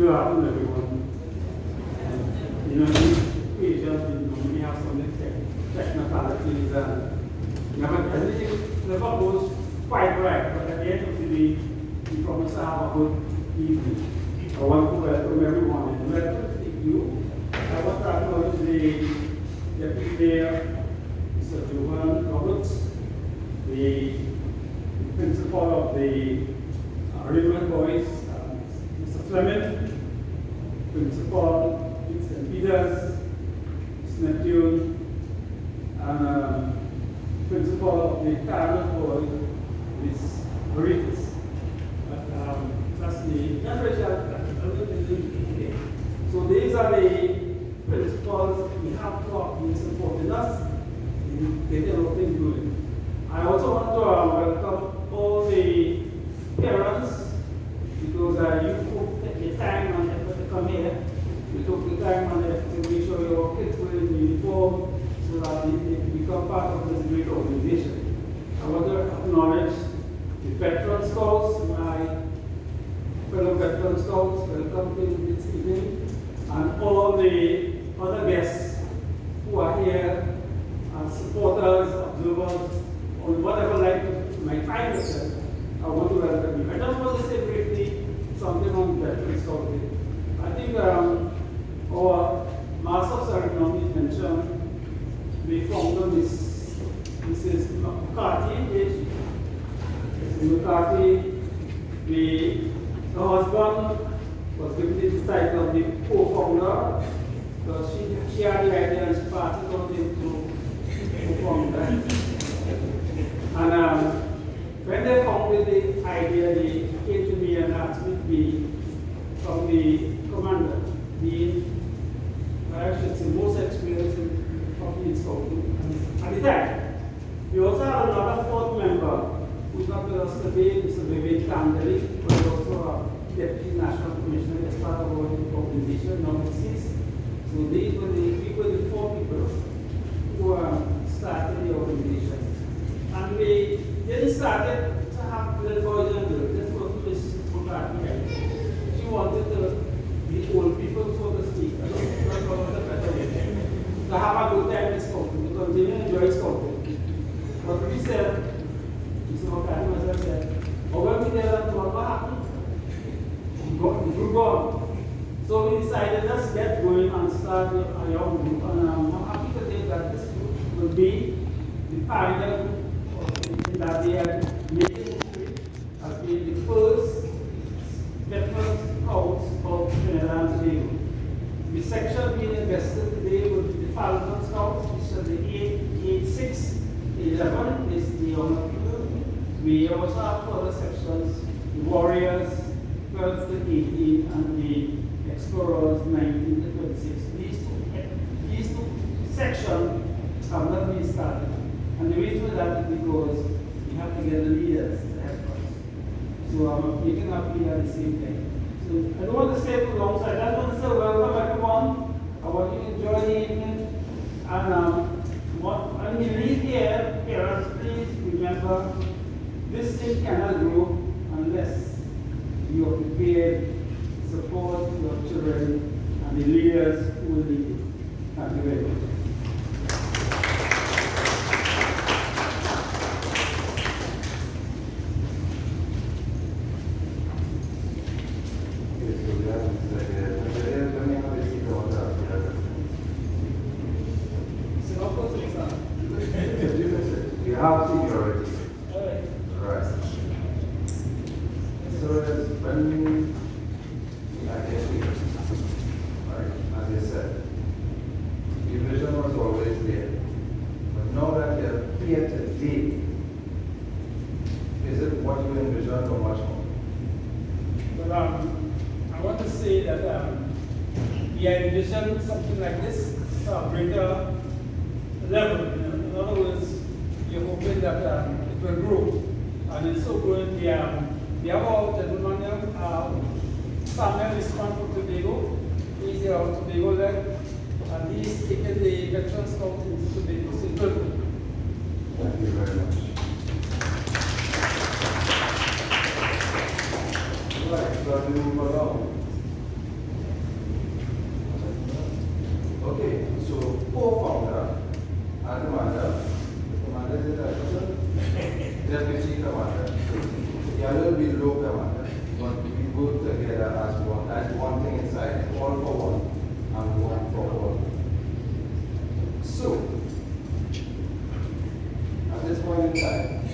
Good afternoon, everyone. You know, these Asians, we have some technicalities and never goes quite right, but at the end of the day, we promise to have a good evening. I want to welcome everyone and welcome you. I want to acknowledge the Deputy Mayor, Mr. Johan Roberts, the principal of the Raymond Boys, Mr. Fleming, Principal St. Peter's, Mr. Neptune, and Principal of the Carmel Boys, Ms. Veritas. That's so these are the principals we have to be supporting us in getting our thing going. I also want to welcome all the parents because you took the time and effort to come here. You took the time and effort to make sure your kids were in uniform so that they become part of this great organization. I want to acknowledge the veteran scouts, my fellow veteran scouts, welcome to this evening, and all the other guests who are here, and supporters, observers, on whatever light you might find yourself. I want to welcome you. I just want to say briefly something on veteran scouting. I think our master of ceremony mentioned the founder, Mrs. McCarthy. Mrs. McCarthy, the husband was given the title of the co-founder because she had the idea and she passed it on to co-founder. And when they founded the idea, they came to me and asked me to be from the commander, I should say most experienced in company scouting at the time. We also had another fourth member who's not with us today, Mr. Vivek Kandari, who is also a Deputy National Commissioner as part of our organization, now deceased. So these were the four people who started the organization. And we then started to have little boys and girls. That's what Ms. McCarthy. She wanted the old people, so to speak, to have a good time in scouting, to continue to enjoy scouting. But we said, Mr. McCarthy myself said, oh, when we tell them what happened, we grew on. So we decided, let's get going and start a young group. And I'm happy to say that this group will be the pioneer that they are making history as being the first veteran scouts of Trinidad and Tobago. The section being invested today will be the Falcon Scouts, which are the 8, 6, 11 is the younger people. We also have further sections, the Warriors, 12 to 18, and the Explorers, 19 to 26. These two sections have not been started. And the reason for that is because we have to get the leaders to help us. So I'm making up here at the same time. So I don't want to stay too long, so I just want to say welcome everyone. I want you to enjoy the evening. And when you leave here, parents, please remember this thing cannot grow unless you are prepared to support your children and the leaders who will lead it. Thank you very much. You have seniority. Right. So when I get here, right, as you said, the vision was always there. But now that you're here today, is it what you envisioned or much more? Well, I want to say that we envisioned something like this to a greater level. In other words, we're hoping that it will grow. And it's so growing. We have our gentleman here, Samuel is from Tobago. He's here on Tobago leg. And he's taken the veteran scout into Tobago. So it will grow. Thank you very much. Right, so we move along. Okay, so co-founder and commander. Commander is the person. Deputy commander. The other will be low commander. But we work together as one. That's one thing inside. All for one and one for all. So, at this point in time,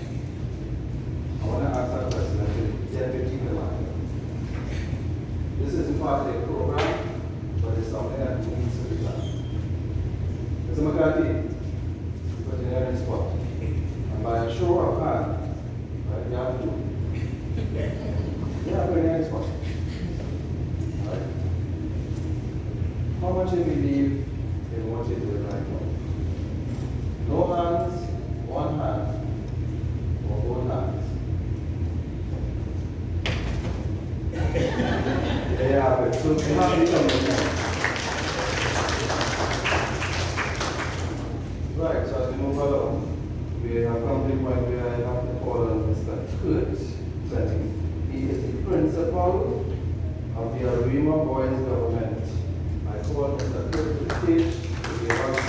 I want to ask a question to the deputy commander. This isn't part of the program, but it's something that needs to be done. Mr. McCarthy, put in your spot. And by a show of hand, right, you have to. Yeah, put in your spot. Right? How much you believe in what you're doing right now? No hands, one hand, or both hands. There you have it. So you have to come in. Right, so as we move along, we have come to the point where I have to call on Mr. Kurt Fleming. He is the principal of the Arima Boys Government. I call Mr. Kurt to the stage to give us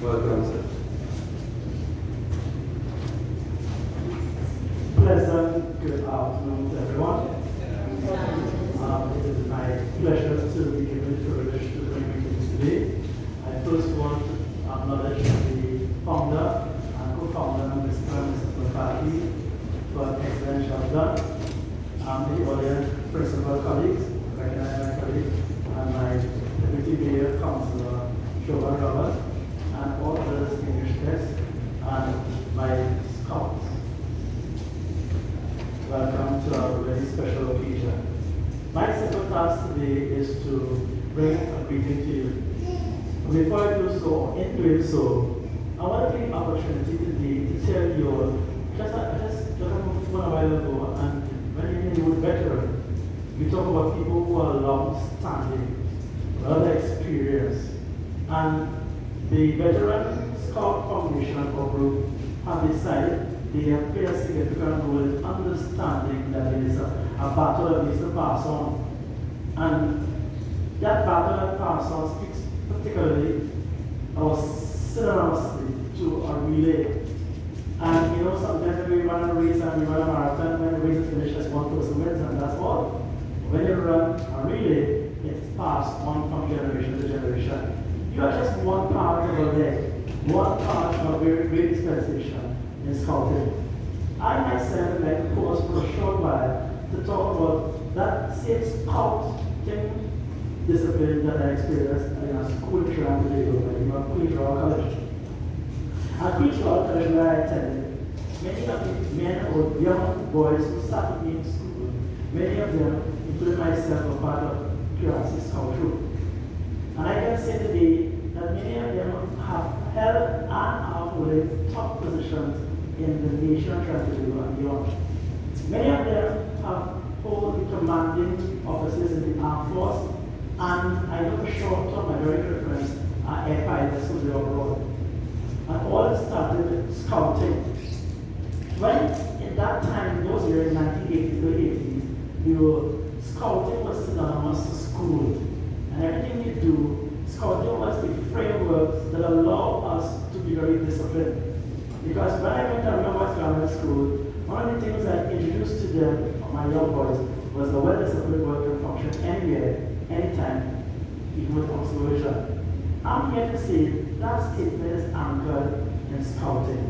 welcome, sir. Pleasant good afternoon to everyone. It is my pleasure to be given the privilege to bring meetings today. I first want to acknowledge the founder and co-founder, Mr. McCarthy, for an excellent job done. The audience, principal colleagues, recognize my colleagues, and my deputy mayor, Councillor Shoban Robert, and all other distinguished guests, and my scouts. Welcome to our very special occasion. My simple task today is to bring a greeting to you. But before I do so, in doing so, I want to take the opportunity today to tell you all, just a while ago, and when you were veteran, we talk about people who are long-standing, well experienced, and the Veteran Scout Foundation or group have decided they have played a significant role in understanding that there is a battle that needs to pass on. And that battle that pass on speaks particularly or synonymously to a relay. And you know, sometimes when we run a race and we run a marathon, when the race is finished, just one person wins and that's all. When you run a relay, it's passed on from generation to generation. You are just one part of a leg, one part of a very great dispensation in scouting. I myself would like to pause for a short while to talk about that same scouting discipline that I experienced in a school in Trinidad and Tobago, at Queen's Royal College. At Queen's Royal College where I attended, many of the men or young boys who sat with me in school, many of them, including myself, were part of Curiosity Scout Troop. And I can say today that many of them have held and are holding top positions in the nation of Trinidad and beyond. Many of them have hold commanding offices in the armed force, and I know for sure some of my very good friends are air pilots who live abroad. And all started with scouting. When in that time, in those years, 1980s, early 80s, scouting was synonymous to school. And everything you do, scouting was the framework that allowed us to be very disciplined. Because when I went to Arima Grammar School, one of the things I introduced to them, my young boys, was a well-disciplined work can function anywhere, anytime, even with observation. I'm here to say that statement is anchored in scouting.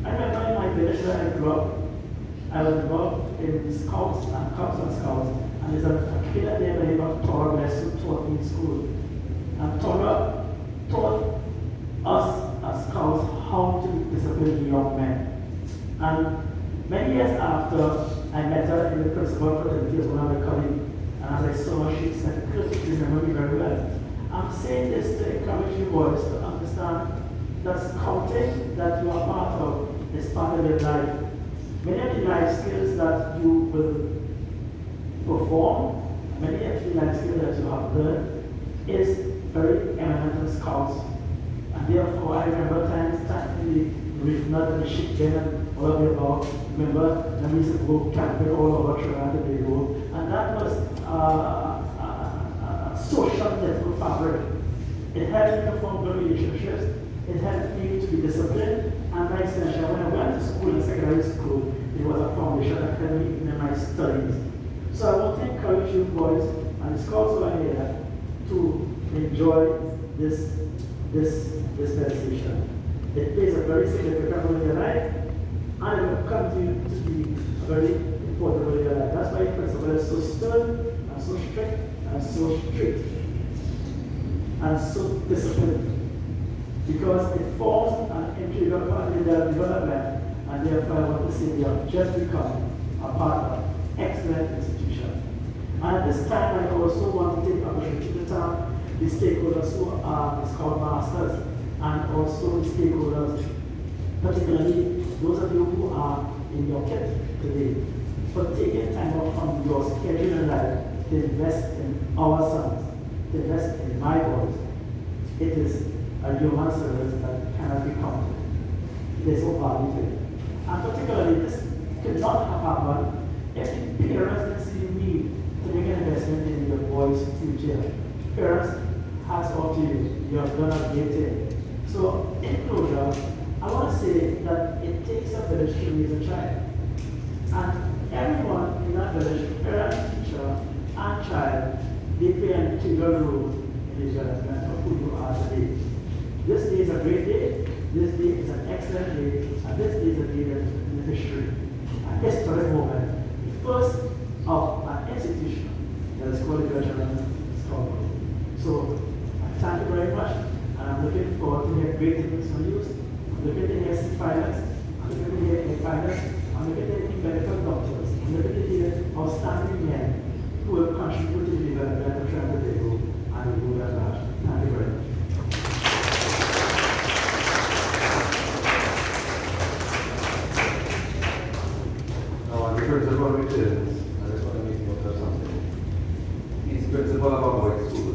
I remember in my village where I grew up, I was involved in scouts and Cubs and Scouts, and there's a kid there by the name of Tora West who taught me in school. And Tora taught us as scouts how to discipline young men. And many years after, I met her in the principal fraternity as one of my colleagues, and as I saw her, she said, "Chris, you remember me very well." I'm saying this to encourage you boys to understand that scouting that you are part of is part of your life. Many of the life skills that you will perform, many of the life skills that you have learned, is very eminent in scouts. And therefore, I remember times in the reef nut and the ship den and all of the above. Remember, and we used to go camping all over Trinidad and Tobago, and that was a social network fabric. It helped me to form good relationships. It helped me to be disciplined, and by extension, when I went to school in secondary school, it was a foundation that helped me in my studies. So I want to encourage you boys, and the scouts over here, to enjoy this dispensation. It plays a very significant role in your life, and it will continue to be a very important role in your life. That's why the principle is so stern, and so strict, and so strict, and so disciplined. Because it forms an integral part in their development, and therefore I want to say they have just become a part of excellent institution. And at this time, I also want to take the opportunity to thank the stakeholders who are the Scout Masters, and also the stakeholders, particularly those of you who are in your kit today, for taking time out from your schedule in life to invest in our sons, to invest in my boys. It is a human service that cannot be counted. There's no value to it. And particularly, this could not have happened if the parents didn't see the need to make an investment in your boy's future. Parents, hats off to you. You have done a great thing. So, in closure, I want to say that it takes a village to raise a child. And everyone in that village, parent, teacher, and child, they play an integral role in the development of who you are today. This day is a great day. This day is an excellent day. And this day is a day that is in the history. A historic moment. The first of an institution that is called the Veteran Scout. So, I thank you very much. And I'm looking forward to hear great things from you. I'm looking to hear pilots. I'm looking to hear pilots. I'm looking to hear medical doctors. I'm looking to hear outstanding men who will contribute to the development of Trinidad and Tobago and the world at large. Thank you very much. Principal returns, I just want to make note of something. He's principal of a boys' school,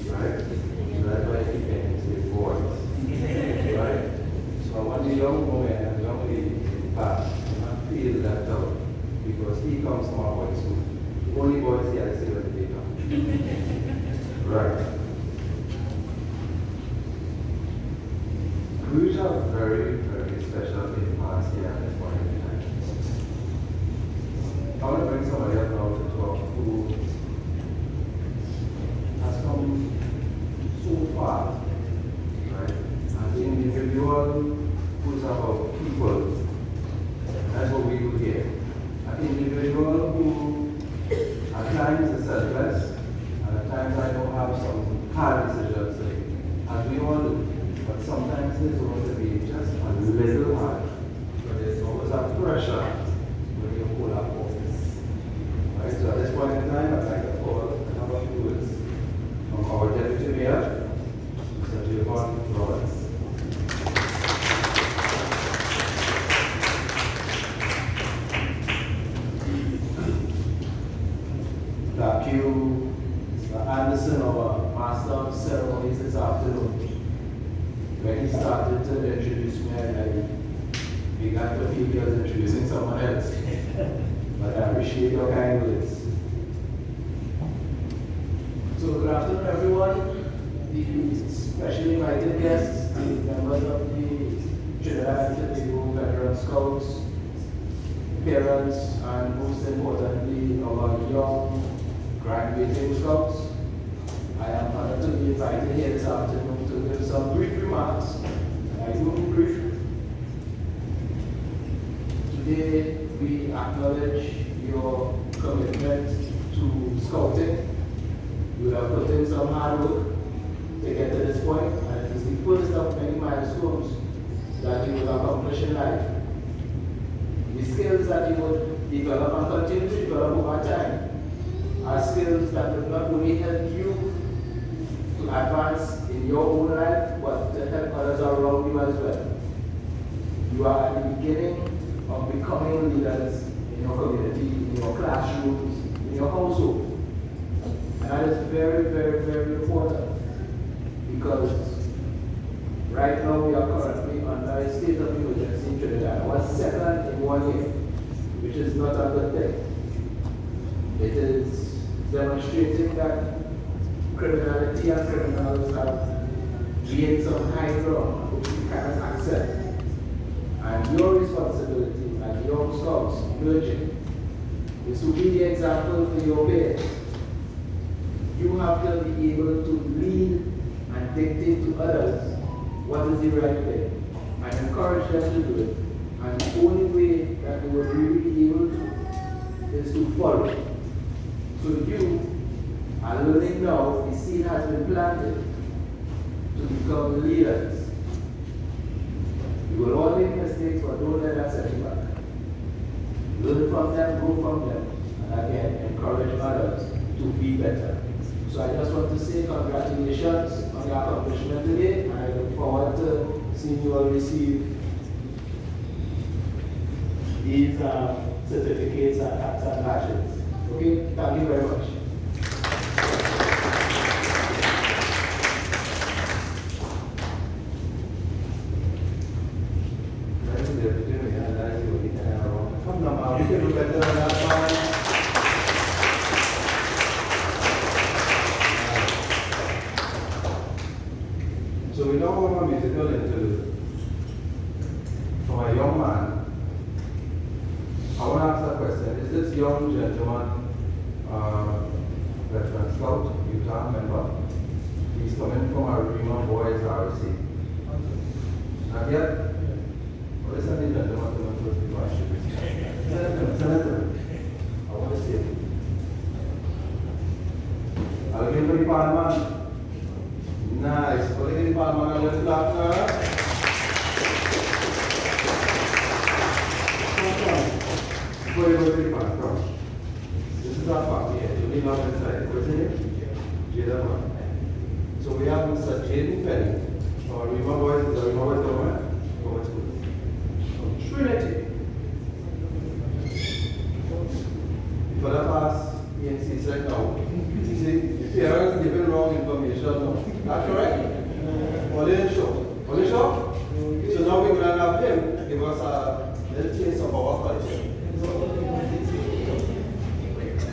right? So that's why he can say boys, right? So I want the young woman and young lady in the past to not feel left out because he comes from a boys' school. The only boys he has to say when they come. Right. We have very, very special implants here at this point in time. I want to bring somebody up now to talk who has come so far, right? An individual who's about people. That's what we do here. An individual who at times is selfless, and at times I don't have some hard decisions to make, as we all do. But sometimes it's going to be just a little hard, but there's always a pressure when you hold up office. Right, so at this point in time, I'd like to call a number of words from our Deputy Mayor, Mr. Javon Roberts. Thank you, Mr. Anderson, our Master of Ceremonies this afternoon. When he started to introduce me, I began to feel he was introducing someone else. But I appreciate your kind words. So good afternoon, everyone. The specially invited guests, the members of the Trinidad and Tobago Veteran Scouts, parents, and most importantly, our young graduating scouts. I am honored to be invited here this afternoon to give some brief remarks. I will be brief. Today, we acknowledge your commitment to scouting. You have put in some hard work to get to this point, and it is the first of many milestones that you will accomplish in life. The skills that you will develop and continue to develop over time are skills that will not only help you to advance in your own life, but to help others around you as well. You are at the beginning of becoming leaders in your community, in your classrooms, in your household. And that is very, very, very important because right now we are currently under a state of emergency in Trinidad. Our second 1 year, which is not a good thing. It is demonstrating that criminality and criminals have gained some high ground which we cannot accept. And your responsibility as young scouts emerging is to be the example for your peers. You have to be able to lead and dictate to others what is the right thing and encourage them to do it. And the only way that they will really be able to is to follow. So you are learning now, the seed has been planted to become leaders. You will all make mistakes, but don't let that set you back. Learn from them, grow from them, and again, encourage others to be better. So I just want to say congratulations on your accomplishment today, and I look forward to seeing you all receive these certificates and hats and badges. Okay, thank you very much. So we now have a musical interlude from a young man. I want to ask a question. Is this young gentleman veteran scout, Utah member? He's coming from a Rima Boys RC. Not yet? What is that gentleman coming first before I shoot? Senator. I want to see it. I'll give you the man. Nice. What is the man on the left? Before you go to the pan, come. This is our family here. You need not inside. What's his name? Jada Man. So we have Mr. Jaden Penny. Our Rima Boys is a Rima Boys government. Government school. Trinity. For the past ENC right now, you see, the parents giving wrong information now. That's correct? Only show. Only show? So now we're going to have him give us a little taste of our culture.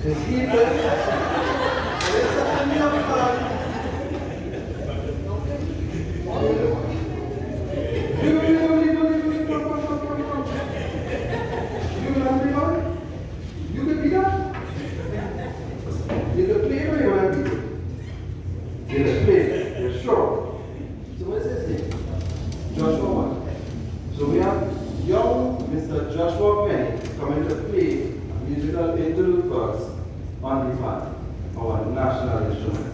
His people, listen to So we have young Mr. Joshua Penny coming to play a musical interlude for us on the pan, our national instrument.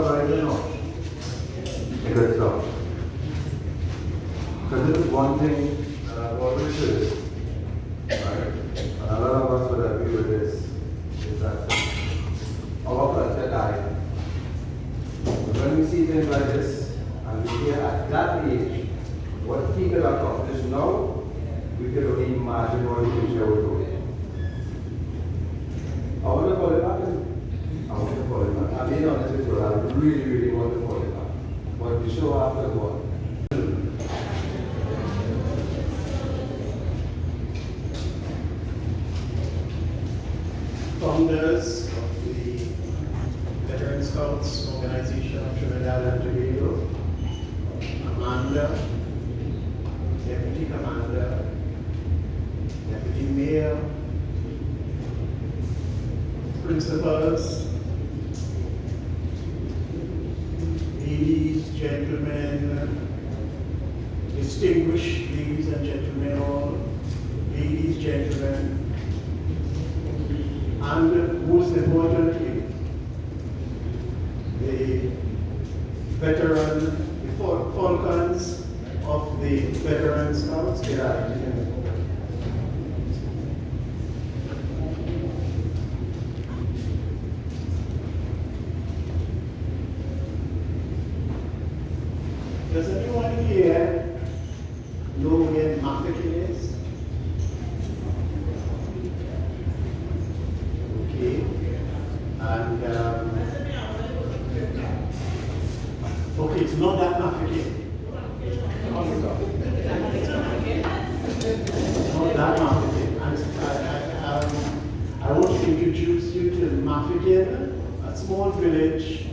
right now. It gets tough. Because this is one thing that I've always said, right? And a lot of us would agree with this, is that our culture died. But when we see things like this, and we hear at that age, what people accomplish now, we can only imagine what the future will do. I want to call it back. I want to call it back. I'm being honest with you, I really, really want to call it back. But the show after what? Founders of the Veteran Scouts Organization of Trinidad and Tobago, Commander, Deputy Commander, Deputy Mayor, principals, ladies, gentlemen, distinguished ladies and gentlemen, all ladies, gentlemen, and most importantly, the veteran, the Falcons of the Veteran Scouts. Good afternoon. Does anyone here know where Mafeking is? Okay. And okay, it's not that Mafeking. It's not that Mafeking. I want to introduce you to Mafeking, a small village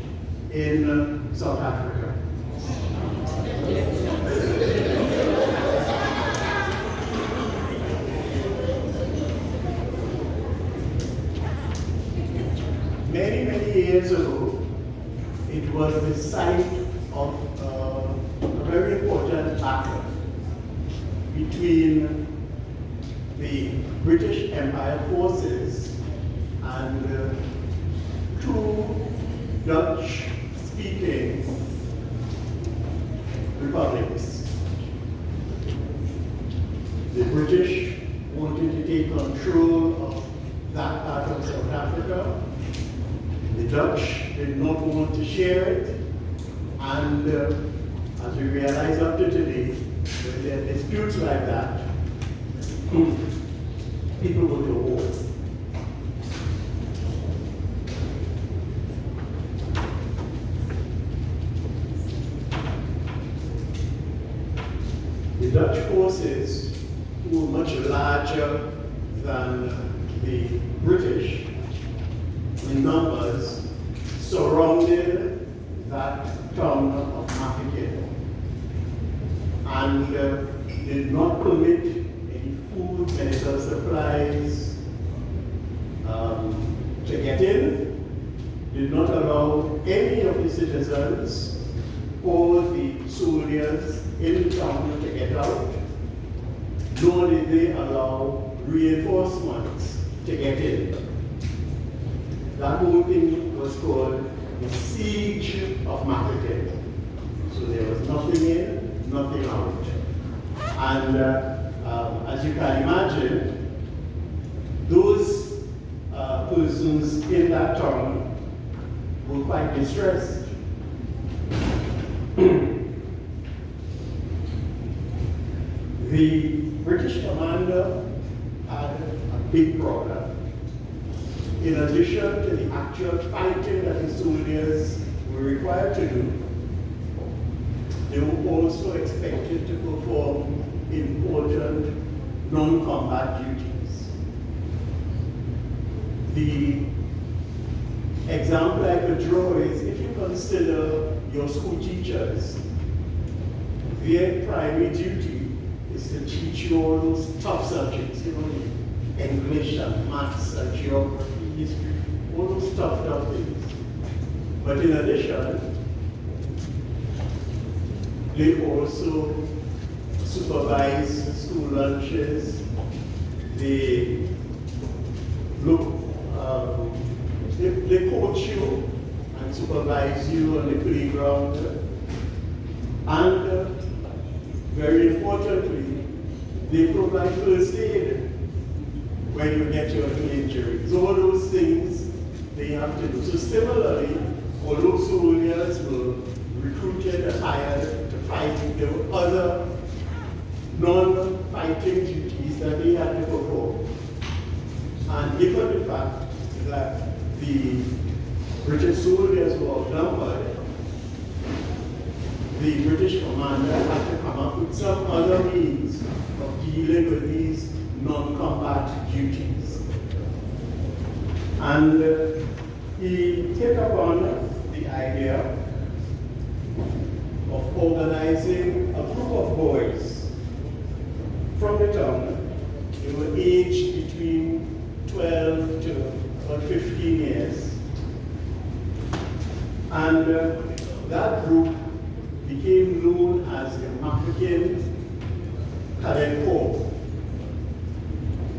in South Africa. Many, many years ago, it was the site of a very important battle between the British Empire forces and two Dutch-speaking republics. The British wanted to take control of that part of South Africa. The Dutch did not want to share it, and as we realize up to today, when there are disputes like that, people go to war. The Dutch forces, who were much larger than the British in numbers, surrounded that town of Mafeking and did not permit any food, medical supplies to get in, did not allow any of the citizens or the soldiers in the town to get out, nor did they allow reinforcements to get in. That whole thing was called the Siege of Mafeking. So there was nothing in, nothing out. And as you can imagine, those persons in that town were quite distressed. The British commander had a big problem. In addition to the actual fighting that the soldiers were required to do, they were also expected to perform important non-combat duties. The example I could draw is if you consider your school teachers, their primary duty is to teach you all those tough subjects, you know, English and maths and geography, history, all those tough things. But in addition, they also supervise school lunches, they look, they coach you and supervise you on the playground. And very importantly, they provide first aid when you get your knee injuries. All those things they have to do. So similarly, although soldiers were recruited and hired to fight, there were other non-fighting duties that they had to perform. And given the fact that the British soldiers were outnumbered, the British commander had to come up with some other means of dealing with these non-combat duties. And he took upon the idea of organizing a group of boys from the town. They were aged between 12 to about 15 years. And that group became known as the African Cadet Corps.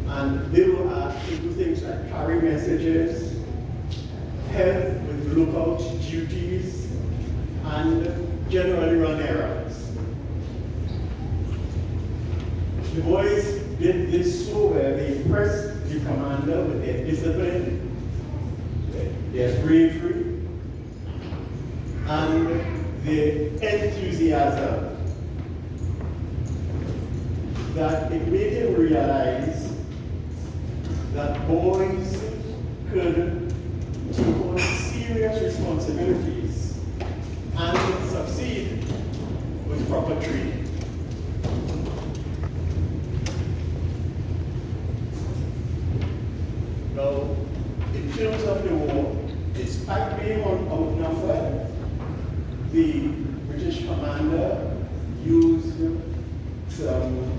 And they were asked to do things like carry messages, help with lookout duties, and generally run errands. The boys did this so well, they impressed the commander with their discipline, their bravery, and their enthusiasm, that it made him realize that boys could take on serious responsibilities and succeed with proper training. Now, in terms of the war, despite being outnumbered, the British commander used some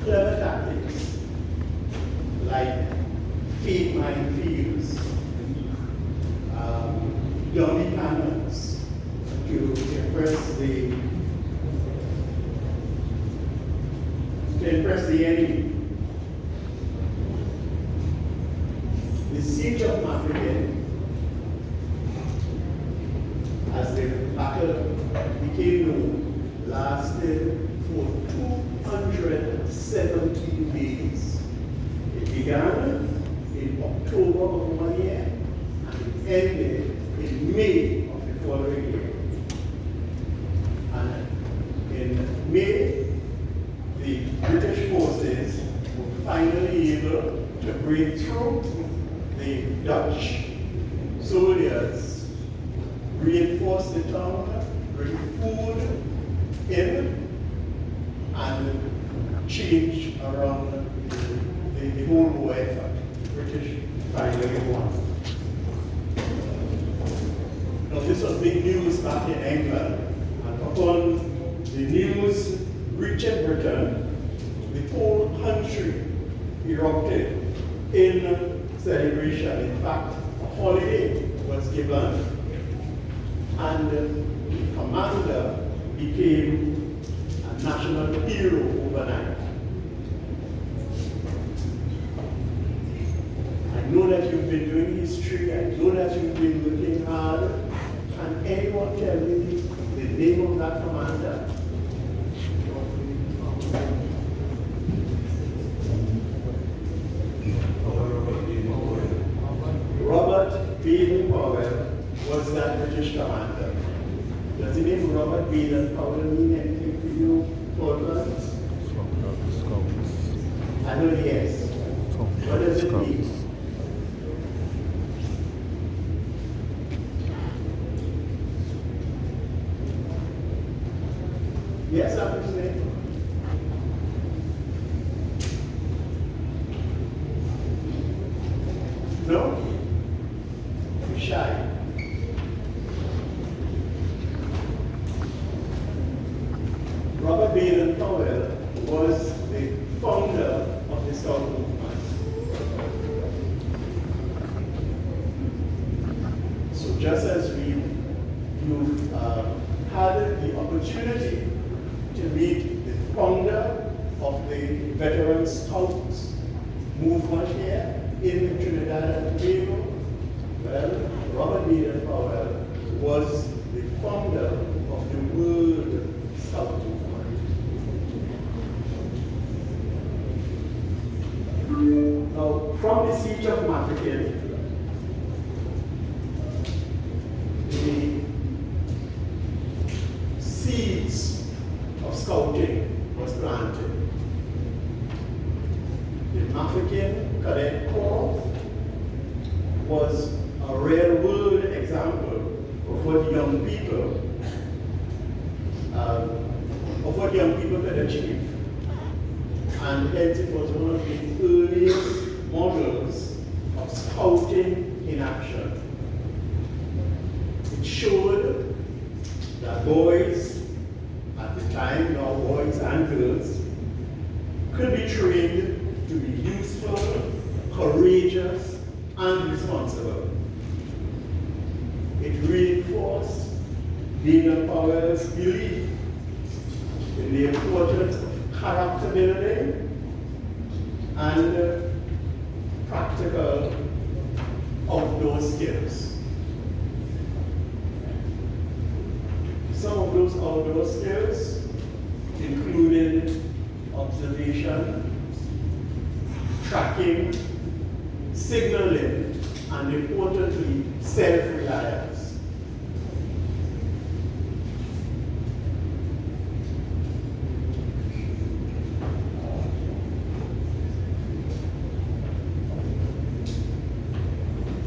clever tactics, like feed minefields, dummy cannons, to impress the enemy. The siege of Mafeking, as the battle became known, lasted for 217 days. It began in October of one year and it ended in May of the following year. And in May, the British forces were finally able to break through. The Dutch soldiers reinforced the town, bring food in, and change around the whole war effort. The British finally won. Now this was big news back in England, and upon the news reaching Britain, the whole country erupted in celebration. In fact, a holiday was given, and the commander became a national hero overnight. I know that you've been doing history, I know that you've been working hard. Can anyone tell me the name of that commander? Robert Baden-Powell was that British commander. Does the name Robert Baden-Powell mean anything to you, Portland? I know yes. What does it mean? Yes, I'm listening. No? You're shy. Robert Baden-Powell was the founder of the Scout movement. So just as you've had the opportunity to meet the founder of the Veteran Scouts movement here in Trinidad and Tobago, well, Robert Baden-Powell Powell was the founder of the World Scouting Fund. Now, from the siege of Mafeking, the seeds of scouting was planted. The Mafeking Cadet Corps was a real-world example of what young people could achieve. And hence it was one of the earliest models of scouting in action. It showed that boys, at the time, now boys and girls, could be trained to be useful, courageous, and responsible. It reinforced Baden Powell's belief in the importance of character building and practical outdoor skills. Some of those outdoor skills included observation, tracking, signaling, and importantly, self-reliance.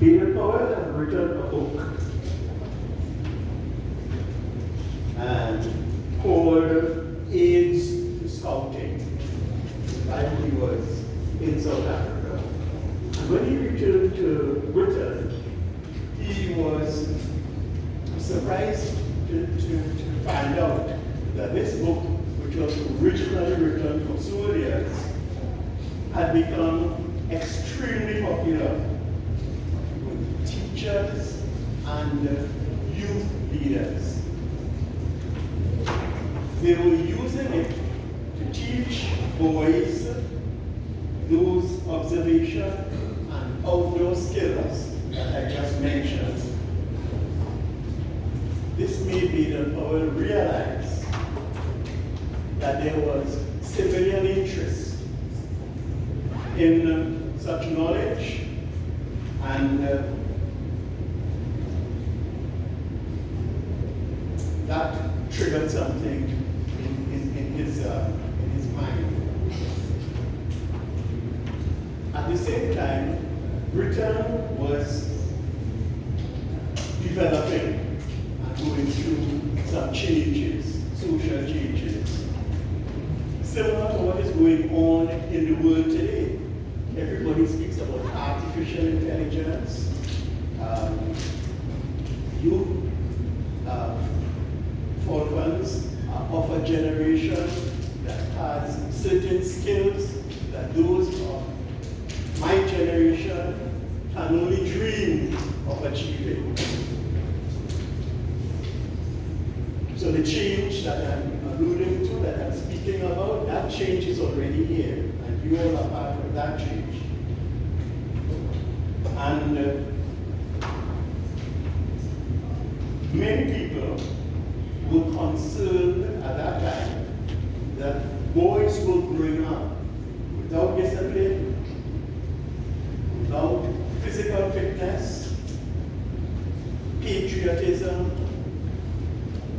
Baden Powell has written a book and called Aids to Scouting while he was in South Africa. And when he returned to Britain, he was surprised to find out that this book, which was originally written for soldiers, had become extremely popular with teachers and youth leaders. They were using it to teach boys those observation and outdoor skills that I just mentioned. This made Baden Powell realize that there was civilian interest in such knowledge, and that triggered something in his mind. At the same time, Britain was developing and going through some changes, social changes, similar to what is going on in the world today. Everybody speaks about artificial intelligence. Youth Falcons are of a generation that has certain skills that those of my generation can only dream of achieving. So the change that I'm alluding to, that I'm speaking about, that change is already here, and you all are part of that change. And many people were concerned at that time that boys will grow up without discipline, without physical fitness, patriotism,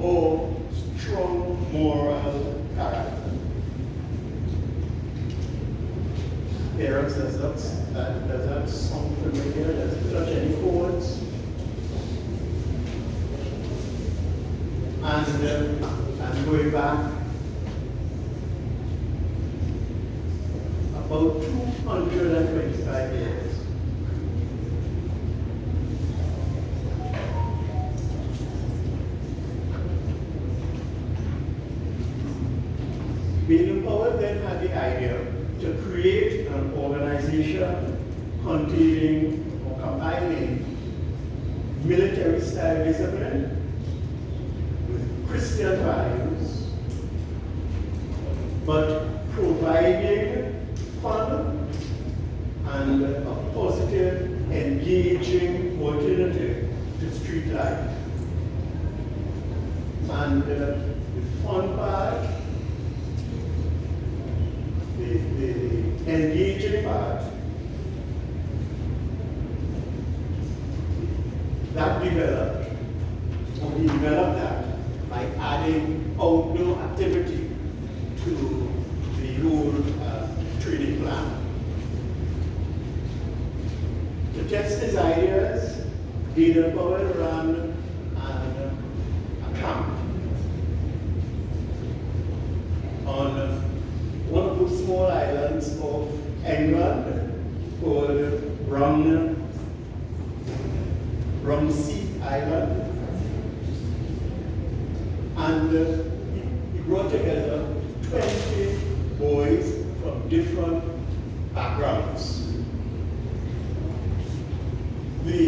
or strong moral character. Parents, does that sound familiar? Does it touch any chords? And I'm going back about 225 years. Baden Powell then had the idea to create an organization containing or combining military-style discipline with Christian values, but providing fun and a positive, engaging alternative to street life. And the fun part, the engaging part, that developed, or we developed that by adding outdoor activity to the whole training plan. To test his ideas, Leader Powell ran a camp on one of those small islands of England called Rumsey Island. And he brought together 20 boys from different backgrounds. The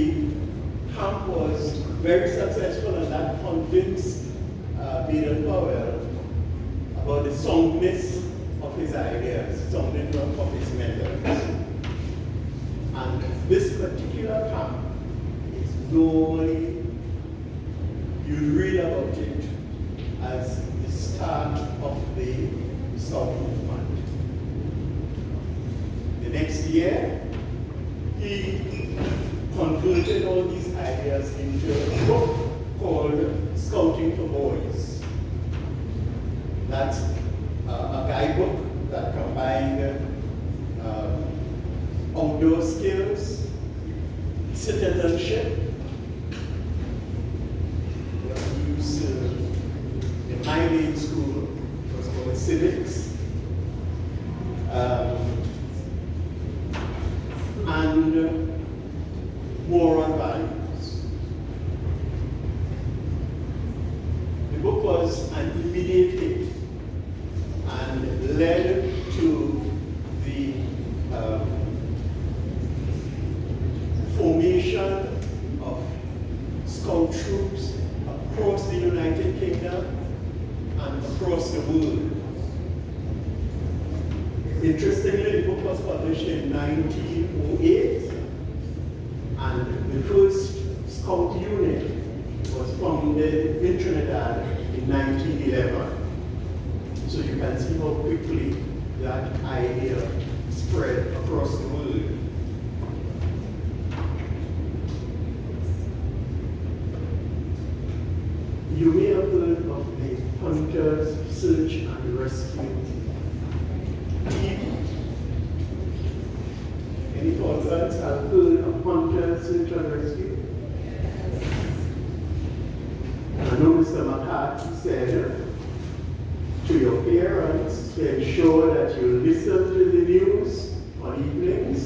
camp was very successful, and that convinced Baden Powell about the soundness of his ideas, soundness of his methods. And this particular camp is normally, you read about it as the start of the Scout movement. The next year, he converted all these ideas into a book called Scouting for Boys. That's a guidebook that combined outdoor skills, citizenship. We used in my main school, it was called civics, and moral values. The book was an immediate hit and led to the formation of scout troops across the United Kingdom and across the world. Interestingly, the book was published in 1908, and the first scout unit was founded in Trinidad in 1911. So you can see how quickly that idea spread across the world. You may have heard of the Hunters Search and Rescue team. Any thoughts have heard of Hunters Search and Rescue? I know Mr. McCarthy said to your parents to ensure that you listen to the news on evenings